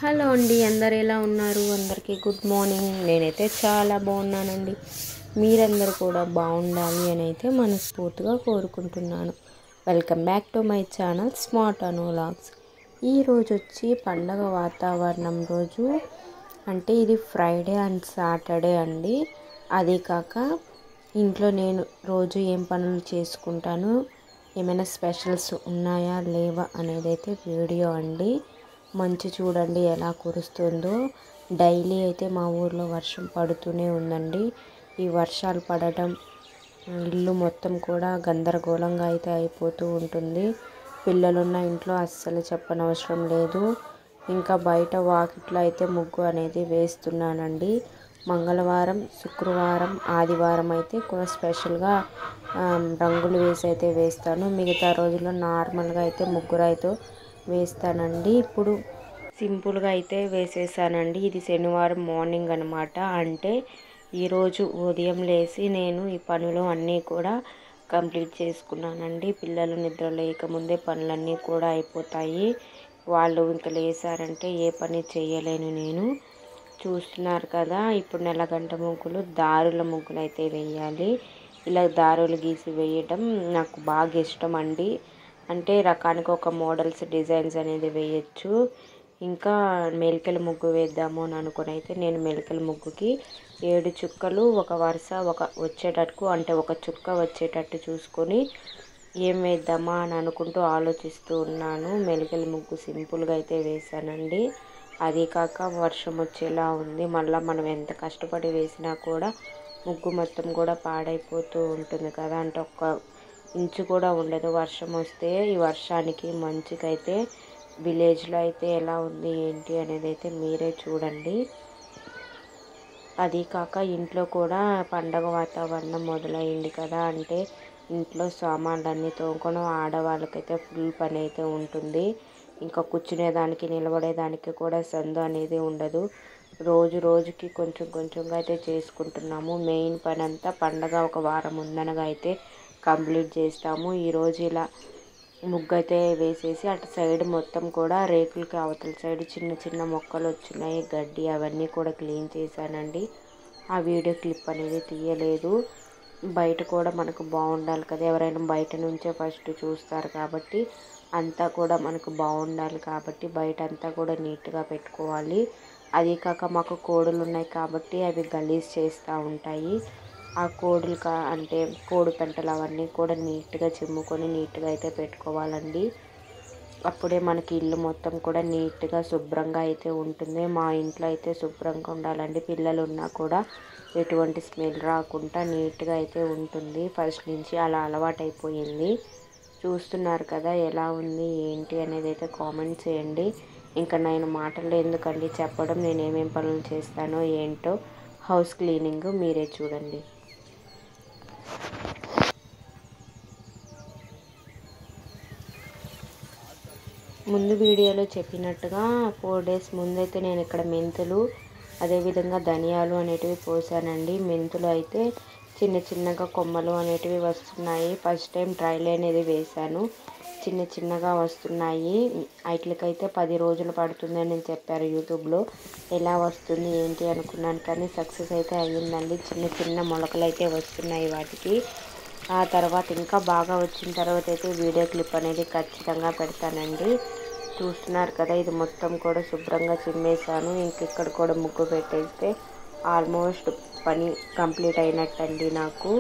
Hello అండి, అందరు ఎలా ఉన్నారు? అందరికీ గుడ్ మార్నింగ్. నేనైతే చాలా బాగున్నానండి. మీరందరూ కూడా బాగుండాలి అని అయితే మనస్ఫూర్తిగా కోరుకుంటున్నాను. Welcome back to my channel smart Anu vlogs. ఈరోజు వచ్చి పండగ వాతావరణం రోజు, అంటే ఇది ఫ్రైడే అండ్ సాటర్డే అండి. అదే కాక ఇంట్లో నేను రోజు ఏం పనులు చేసుకుంటాను, ఏమైనా స్పెషల్స్ ఉన్నాయా లేవా అనేది అయితే వీడియో అండి. మంచు చూడండి ఎలా కురుస్తుందో. డైలీ అయితే మా ఊర్లో వర్షం పడుతూనే ఉందండి. ఈ వర్షాలు పడటం ఇల్లు మొత్తం కూడా గందరగోళంగా అయితే అయిపోతూ ఉంటుంది. పిల్లలున్న ఇంట్లో అస్సలు చెప్పనవసరం లేదు. ఇంకా బయట వాకిట్లో అయితే ముగ్గు అనేది వేస్తున్నానండి. మంగళవారం, శుక్రవారం, ఆదివారం అయితే కూడా స్పెషల్గా రంగులు వేసి అయితే వేస్తాను. మిగతా రోజుల్లో నార్మల్గా అయితే ముగ్గురైతే వేస్తానండి. ఇప్పుడు సింపుల్గా అయితే వేసేసానండి. ఇది శనివారం మార్నింగ్ అనమాట. అంటే ఈరోజు ఉదయం లేచి నేను ఈ పనులు అన్నీ కూడా కంప్లీట్ చేసుకున్నానండి. పిల్లలు నిద్ర లేకముందే పనులన్నీ కూడా అయిపోతాయి. వాళ్ళు ఇంకా లేసారంటే ఏ పని చేయలేను నేను. చూస్తున్నారు కదా, ఇప్పుడు నెలగంట ముగ్గులు, దారుల ముగ్గులు అయితే వేయాలి. ఇలా దారులు గీసి వేయటం నాకు బాగా ఇష్టం అండి. అంటే రకానికి ఒక మోడల్స్, డిజైన్స్ అనేది వేయచ్చు. ఇంకా మెలికల ముగ్గు వేద్దాము అని అనుకుని అయితే నేను మెలికల ముగ్గుకి 7 చుక్కలు ఒక వరుస వచ్చేటట్టు, అంటే ఒక చుక్క వచ్చేటట్టు చూసుకొని ఏం వేద్దామా అని అనుకుంటూ ఆలోచిస్తూ ఉన్నాను. మెలికల ముగ్గు సింపుల్గా అయితే వేసానండి. అది కాక వర్షం వచ్చేలా ఉంది. మళ్ళీ మనం ఎంత కష్టపడి వేసినా కూడా ముగ్గు మొత్తం కూడా పాడైపోతూ ఉంటుంది కదా. అంటే ఒక్క ఇంచు కూడా ఉండదు వర్షం వస్తే. ఈ వర్షానికి మంచుకైతే విలేజ్లో అయితే ఎలా ఉంది ఏంటి అనేది అయితే మీరే చూడండి. అది కాక ఇంట్లో కూడా పండగ వాతావరణం మొదలైంది కదా. అంటే ఇంట్లో సామాన్లన్నీ తోముకోవడం ఆడవాళ్ళకైతే ఫుల్ పని అయితే ఉంటుంది. ఇంకా కూర్చునేదానికి, నిలబడేదానికి కూడా సందు అనేది ఉండదు. రోజు రోజుకి కొంచెం కొంచెంగా అయితే చేసుకుంటున్నాము. మెయిన్ పని అంతా పండగ ఒక వారం ముందనగా అయితే కంప్లీట్ చేస్తాము. ఈరోజు ఇలా ముగ్గు అయితే వేసేసి అటు సైడ్ మొత్తం కూడా రేకులకి అవతల సైడ్ చిన్న చిన్న మొక్కలు వచ్చినాయి, గడ్డి, అవన్నీ కూడా క్లీన్ చేశానండి. ఆ వీడియో క్లిప్ అనేది తీయలేదు. బయట కూడా మనకు బాగుండాలి కదా, ఎవరైనా బయట నుంచే ఫస్ట్ చూస్తారు కాబట్టి అంతా కూడా మనకు బాగుండాలి కాబట్టి బయట అంతా కూడా నీట్గా పెట్టుకోవాలి. అది కాక మాకు కోడులు ఉన్నాయి కాబట్టి అవి గలీజ్ చేస్తూ ఉంటాయి. ఆ కోడులు అంటే కోడి పెంటలు అవన్నీ కూడా నీట్గా చిమ్ముకొని నీట్గా అయితే పెట్టుకోవాలండి. అప్పుడే మనకి ఇల్లు మొత్తం కూడా నీట్గా శుభ్రంగా అయితే ఉంటుంది. మా ఇంట్లో అయితే శుభ్రంగా ఉండాలండి. పిల్లలు ఉన్నా కూడా ఎటువంటి స్మెల్ రాకుండా నీట్గా అయితే ఉంటుంది. ఫస్ట్ నుంచి అలా అలవాటైపోయింది. చూస్తున్నారు కదా ఎలా ఉంది ఏంటి అనేది అయితే కామెంట్ చేయండి. ఇంకా నేను మాటల్లో ఎందుకండి చెప్పడం, నేను ఏమేం పనులు చేస్తానో ఏంటో. హౌస్ క్లీనింగ్ మీరే చూడండి. ముందు వీడియోలో చెప్పినట్టుగా 4 డేస్ ముందైతే నేను ఇక్కడ మెంతులు, అదేవిధంగా ధనియాలు అనేటివి పోసానండి. మెంతులు అయితే చిన్న చిన్నగా కొమ్మలు అనేటివి వస్తున్నాయి. ఫస్ట్ టైం ట్రైల్ అనేది వేశాను. చిన్న చిన్నగా వస్తున్నాయి. వాటికైతే 10 రోజులు పడుతుందని చెప్పారు యూట్యూబ్లో. ఎలా వస్తుంది ఏంటి అనుకున్నాను, కానీ సక్సెస్ అయితే అయ్యిందండి. చిన్న చిన్న మొలకలు అయితే వస్తున్నాయి వాటికి. ఆ తర్వాత ఇంకా బాగా వచ్చిన తర్వాత అయితే వీడియో క్లిప్ అనేది ఖచ్చితంగా పెడతానండి. చూస్తున్నారు కదా, ఇది మొత్తం కూడా శుభ్రంగా చిమ్మేశాను. ఇక్కడ కూడా ముగ్గు పెట్టేస్తే ఆల్మోస్ట్ పని కంప్లీట్ అయినట్టండి నాకు.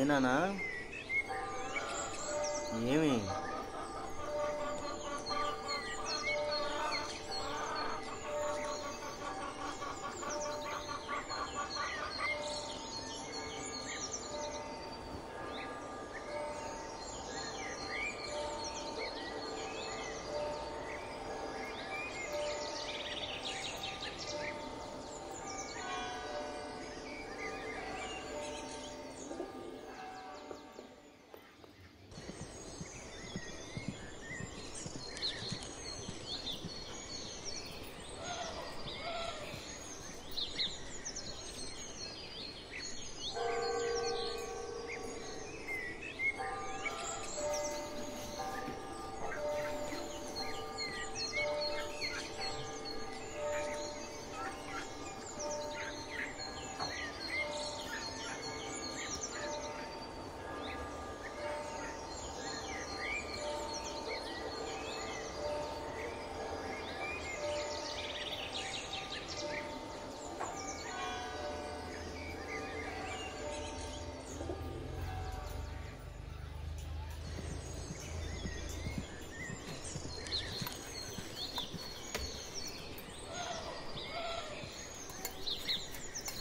ఏనానా ఏమి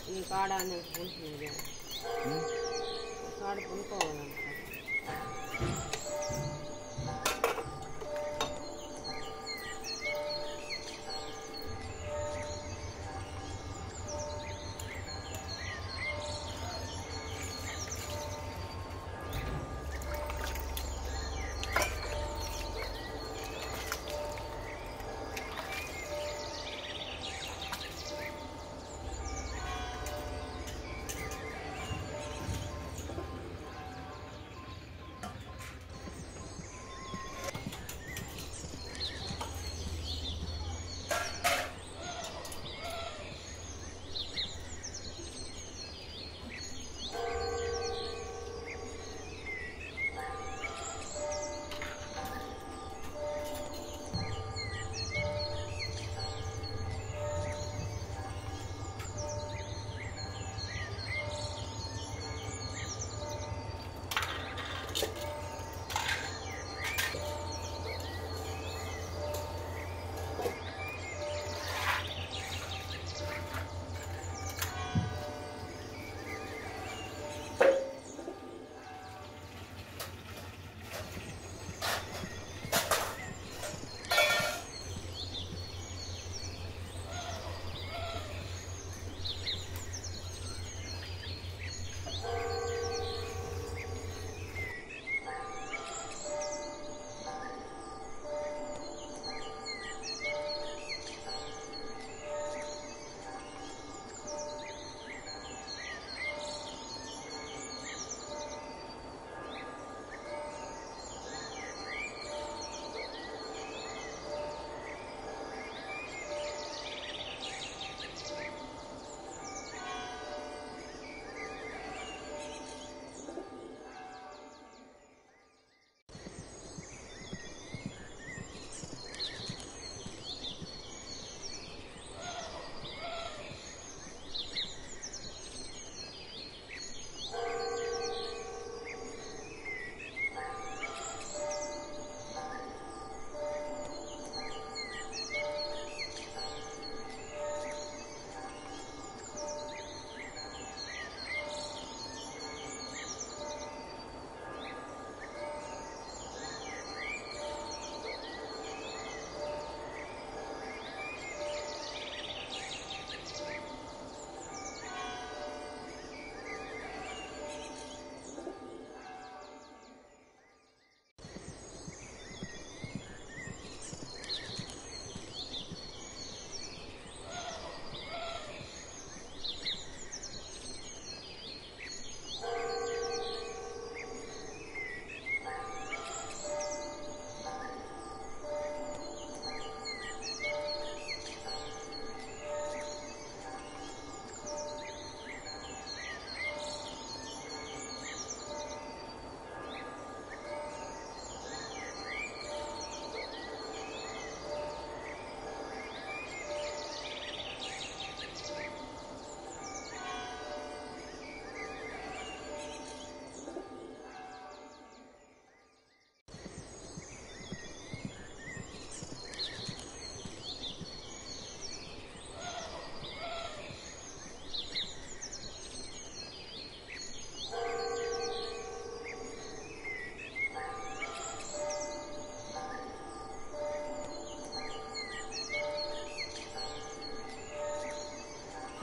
ఈ కాడ అనేది కాడ కొనుక్కోవాలంట.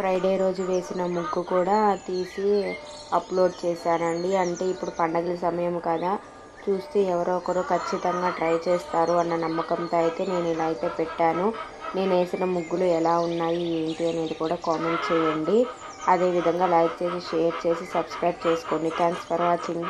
ఫ్రైడే రోజు వేసిన ముగ్గు కూడా తీసి అప్లోడ్ చేశానండి. అంటే ఇప్పుడు పండగల సమయం కదా, చూస్తే ఎవరో ఒకరు ఖచ్చితంగా ట్రై చేస్తారు అన్న నమ్మకంతో అయితే నేను ఇలా అయితే పెట్టాను. నేను వేసిన ముగ్గులు ఎలా ఉన్నాయి ఏంటి అనేది కూడా కామెంట్ చేయండి. అదేవిధంగా లైక్ చేసి, షేర్ చేసి, సబ్స్క్రైబ్ చేసుకోండి. Thanks for watching.